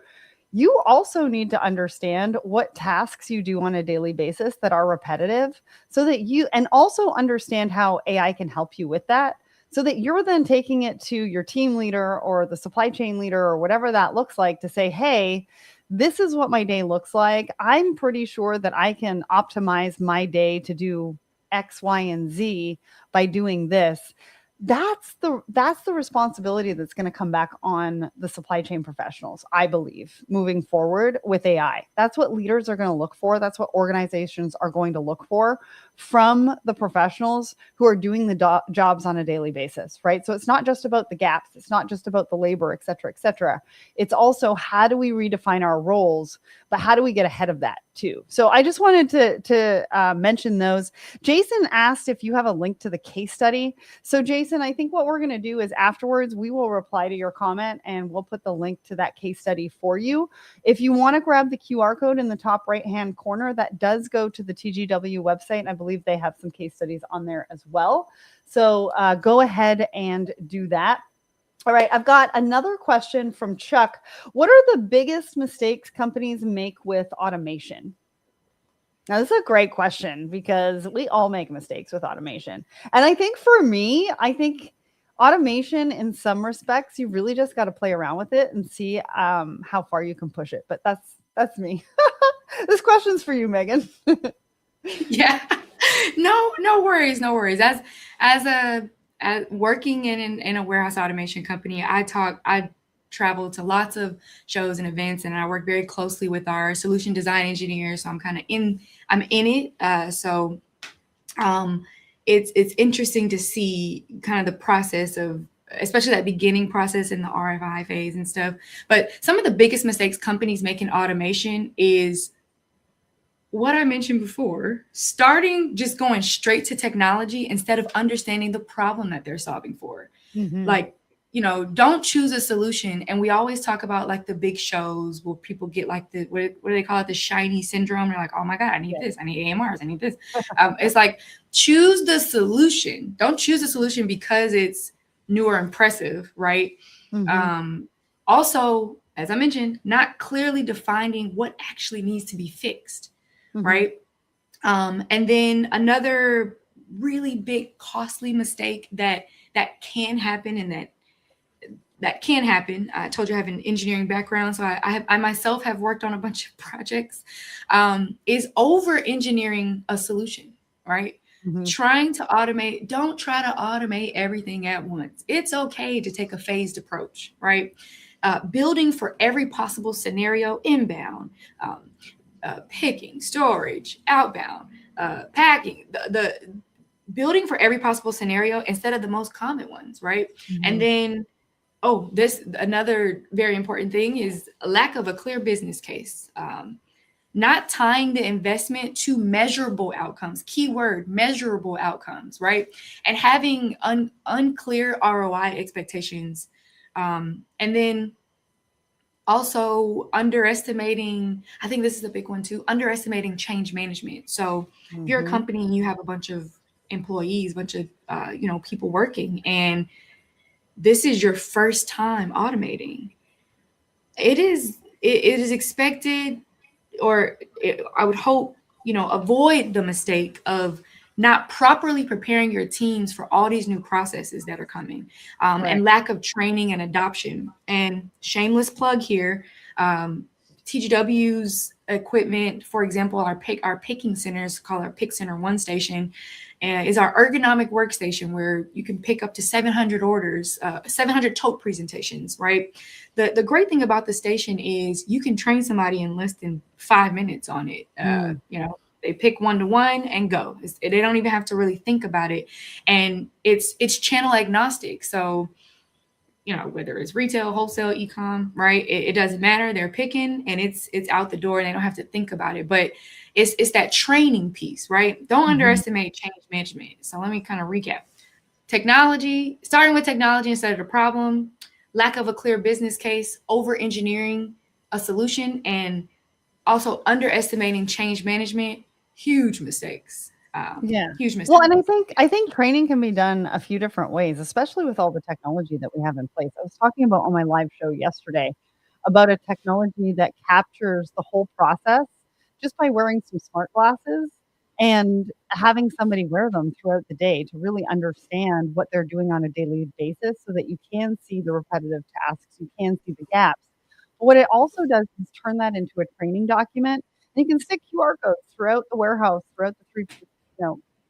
You also need to understand what tasks you do on a daily basis that are repetitive so that and also understand how AI can help you with that, so that you're then taking it to your team leader or the supply chain leader or whatever that looks like to say, hey, this is what my day looks like. I'm pretty sure that I can optimize my day to do X, Y, and Z by doing this. That's the responsibility that's going to come back on the supply chain professionals, I believe, moving forward with AI. That's what leaders are going to look for. That's what organizations are going to look for from the professionals who are doing the jobs on a daily basis, right? So it's not just about the gaps. It's not just about the labor, et cetera, et cetera. It's also, how do we redefine our roles, but how do we get ahead of that too? So I just wanted to mention those. Jason asked if you have a link to the case study. So Jason, I think what we're going to do is afterwards, we will reply to your comment and we'll put the link to that case study for you. If you want to grab the QR code in the top right-hand corner, that does go to the TGW website. I believe they have some case studies on there as well. So go ahead and do that. All right, I've got another question from Chuck. What are the biggest mistakes companies make with automation? Now, this is a great question because we all make mistakes with automation. And I think for me, automation in some respects, you really just got to play around with it and see how far you can push it. But that's me. This question's for you, Meagan. Yeah. No worries. As working in a warehouse automation company, I travel to lots of shows and events, and I work very closely with our solution design engineers. So I'm in it. Um, it's interesting to see kind of the process of, especially that beginning process in the RFI phase and stuff. But some of the biggest mistakes companies make in automation is what I mentioned before, starting just going straight to technology instead of understanding the problem that they're solving for. Mm-hmm. Like, don't choose a solution. And we always talk about like the big shows where people get like what do they call it? The shiny syndrome. They're like, oh my God, I need this. I need AMRs. I need this. It's like, choose the solution. Don't choose the solution because it's new or impressive, right? Mm-hmm. Also, as I mentioned, not clearly defining what actually needs to be fixed, Mm-hmm. right? And then another really big costly mistake that can happen, and that can happen. I told you I have an engineering background, so I myself have worked on a bunch of projects. Is over engineering a solution, right? Mm-hmm. Trying to automate. Don't try to automate everything at once. It's okay to take a phased approach, right? Building for every possible scenario, inbound, picking, storage, outbound, packing, the building for every possible scenario instead of the most common ones, right? Mm-hmm. And then, this another very important thing is a lack of a clear business case. Not tying the investment to measurable outcomes, keyword measurable outcomes, right? And having unclear ROI expectations. And then also underestimating, I think this is a big one too, underestimating change management. So if you're a Mm-hmm. company and you have a bunch of employees, a bunch of people working, and this is your first time automating, it is expected, or I would hope, avoid the mistake of not properly preparing your teams for all these new processes that are coming, Right. and lack of training and adoption. And shameless plug here, TGW's equipment, for example, our picking centers, called our Pick Center One station, is our ergonomic workstation where you can pick up to 700 orders, 700 tote presentations, right? The great thing about the station is you can train somebody in less than 5 minutes on it. They pick one to one and go. They don't even have to really think about it, and it's channel agnostic. So whether it's retail, wholesale, e-com, right? It doesn't matter. They're picking and it's out the door and they don't have to think about it. But it's that training piece, right? Don't Mm-hmm. underestimate change management. So let me kind of recap. Technology, starting with technology instead of the problem, lack of a clear business case, over engineering a solution, and also underestimating change management. Huge mistakes. Yeah. Huge mistakes. Well, and I think training can be done a few different ways, especially with all the technology that we have in place. I was talking about on my live show yesterday about a technology that captures the whole process just by wearing some smart glasses and having somebody wear them throughout the day to really understand what they're doing on a daily basis so that you can see the repetitive tasks, you can see the gaps. But what it also does is turn that into a training document. And you can stick QR codes throughout the warehouse, throughout the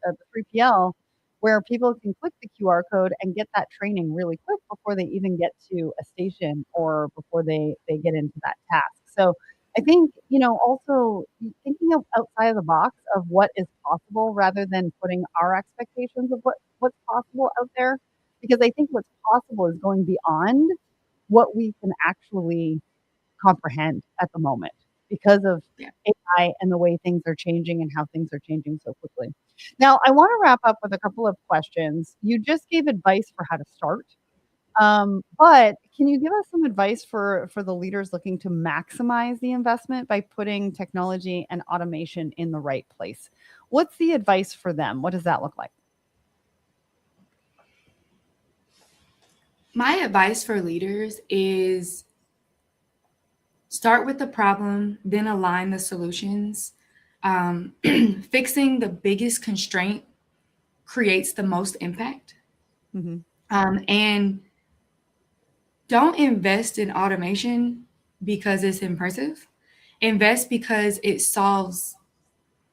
the 3PL, where people can click the QR code and get that training really quick before they even get to a station or before they get into that task. So I think, also thinking of outside of the box of what is possible rather than putting our expectations of what's possible out there. Because I think what's possible is going beyond what we can actually comprehend at the moment because of AI and the way things are changing and how things are changing so quickly. Now, I want to wrap up with a couple of questions. You just gave advice for how to start, but can you give us some advice for the leaders looking to maximize the investment by putting technology and automation in the right place? What's the advice for them? What does that look like? My advice for leaders is start with the problem, then align the solutions. Fixing the biggest constraint creates the most impact. Mm-hmm. And don't invest in automation because it's impressive. Invest because it solves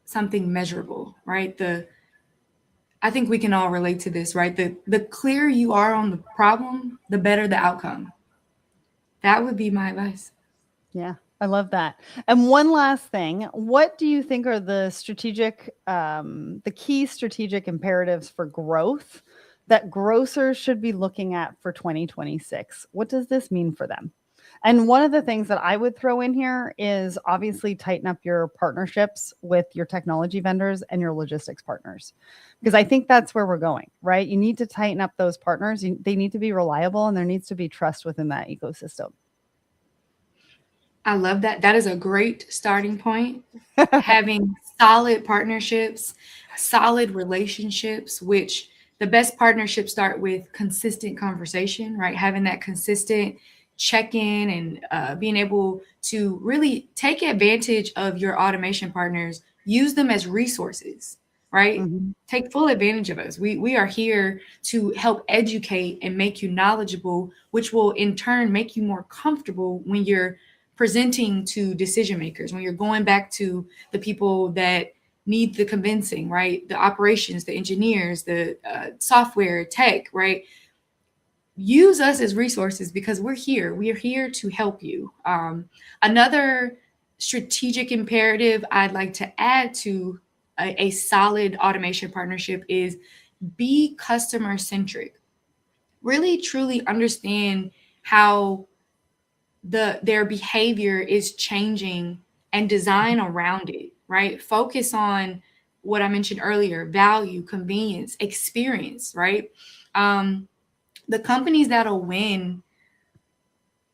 something measurable, right? I think we can all relate to this, right? The clearer you are on the problem, the better the outcome. That would be my advice. Yeah, I love that. And one last thing, what do you think are the key strategic imperatives for growth that grocers should be looking at for 2026? What does this mean for them? And one of the things that I would throw in here is obviously tighten up your partnerships with your technology vendors and your logistics partners, because I think that's where we're going, right? You need to tighten up those partners. They need to be reliable and there needs to be trust within that ecosystem. I love that. That is a great starting point. Having solid partnerships, solid relationships, which the best partnerships start with consistent conversation, right? Having that consistent check in and being able to really take advantage of your automation partners, use them as resources, right? Mhm. Take full advantage of us. We are here to help educate and make you knowledgeable, which will in turn make you more comfortable when you're presenting to decision makers, when you're going back to the people that need the convincing, right? The operations, the engineers, the software, tech, right? Use us as resources because we're here. We are here to help you. Another strategic imperative I'd like to add to a solid automation partnership is be customer centric. Really, truly understand how their behavior is changing and design around it, right? Focus on what I mentioned earlier: value, convenience, experience, right? Um, the companies that'll win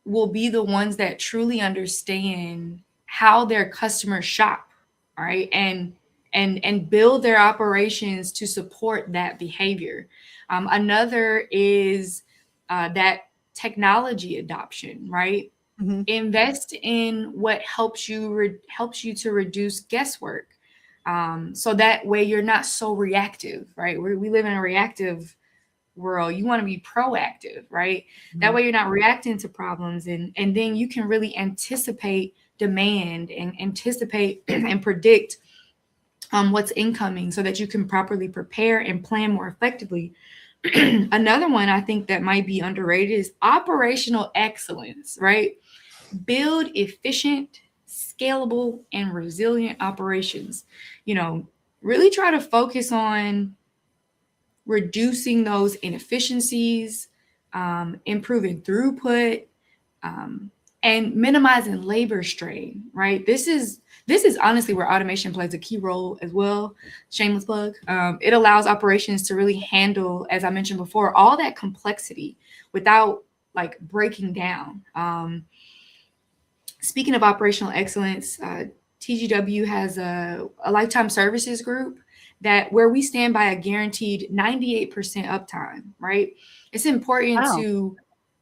will be the ones that truly understand how their customers shop, right? And build their operations to support that behavior. Another is that technology adoption, right? Mhm. Invest in what helps you to reduce guesswork, so that way you're not so reactive, right? We live in a reactive world. You want to be proactive, right? That Mhm. way you're not reacting to problems, and then you can really anticipate demand and anticipate and predict what's incoming so that you can properly prepare and plan more effectively. Another one I think that might be underrated is operational excellence, right? Build efficient, scalable, and resilient operations. You know, really try to focus on reducing those inefficiencies, improving throughput, um, and minimizing labor strain. Right. This is honestly where automation plays a key role as well. Shameless plug. It allows operations to really handle, as I mentioned before, all that complexity without like breaking down. Speaking of operational excellence, TGW has a lifetime services group that where we stand by a guaranteed 98% uptime, right? It's important Wow.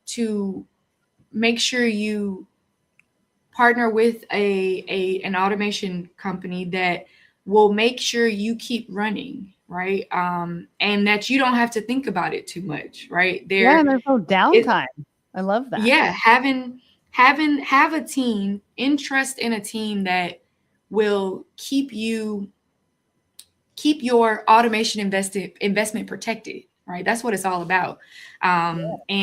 to make sure you partner with an automation company that will make sure you keep running, right? And that you don't have to think about it too much, right? Yeah, and There there's no it downtime. I love that. Yeah, have a team, interest in a team that will keep your automation investment protected, right? That's what it's all about. Yeah.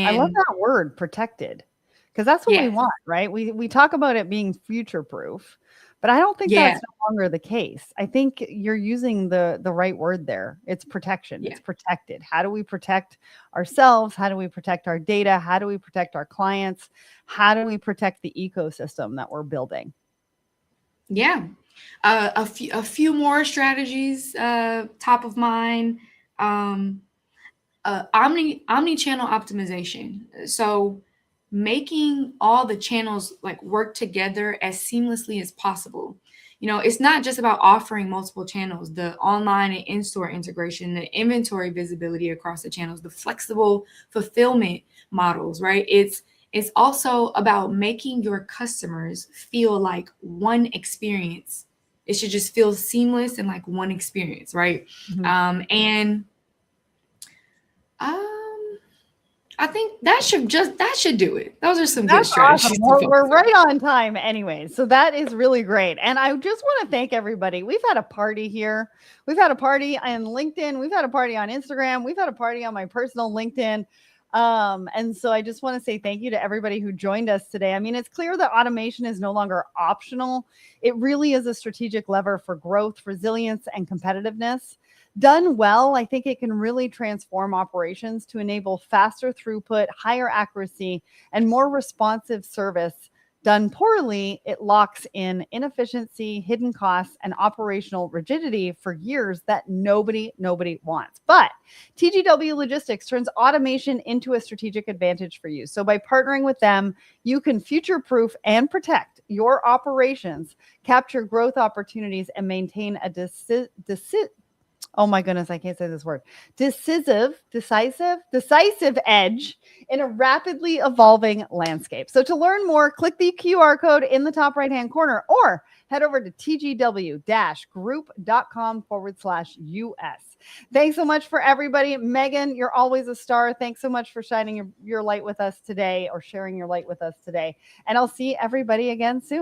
I love And that word, protected, because that's what we yeah, want, right? We talk about it being future proof, but I don't think yeah, that's no longer the case. I think you're using the right word there. It's protection. yeah, It's protected. How do we protect ourselves? How do we protect our data? How do we protect our clients? How do we protect the ecosystem that we're building? yeah. A few more strategies top of mind. Um, omni-channel optimization. So making all the channels like work together as seamlessly as possible. It's not just about offering multiple channels, the online and in-store integration, the inventory visibility across the channels, the flexible fulfillment models, right? It's also about making your customers feel like one experience. It should just feel seamless and like one experience, right? Mhm. And um, I think that should do it. Those are some good That's awesome. strategies to We're focus on. right on time anyway. So that is really great. And I just want to thank everybody. We've had a party here. We've had a party on LinkedIn. We've had a party on Instagram. We've had a party on my personal LinkedIn. And so I just want to say thank you to everybody who joined us today. I mean, it's clear that automation is no longer optional. It really is a strategic lever for growth, resilience, and competitiveness. Done well, I think it can really transform operations to enable faster throughput, higher accuracy, and more responsive service. Done poorly, it locks in inefficiency, hidden costs, and operational rigidity for years that nobody wants. But TGW Logistics turns automation into a strategic advantage for you. So by partnering with them, you can future-proof and protect your operations, capture growth opportunities, and maintain a oh my goodness, I can't say this word. Decisive edge in a rapidly evolving landscape. So to learn more, click the QR code in the top right-hand corner or head over to tgw-group.com/US. Thanks so much for everybody. Meagan, you're always a star. Thanks so much for shining your light with us today or sharing your light with us today. And I'll see everybody again soon.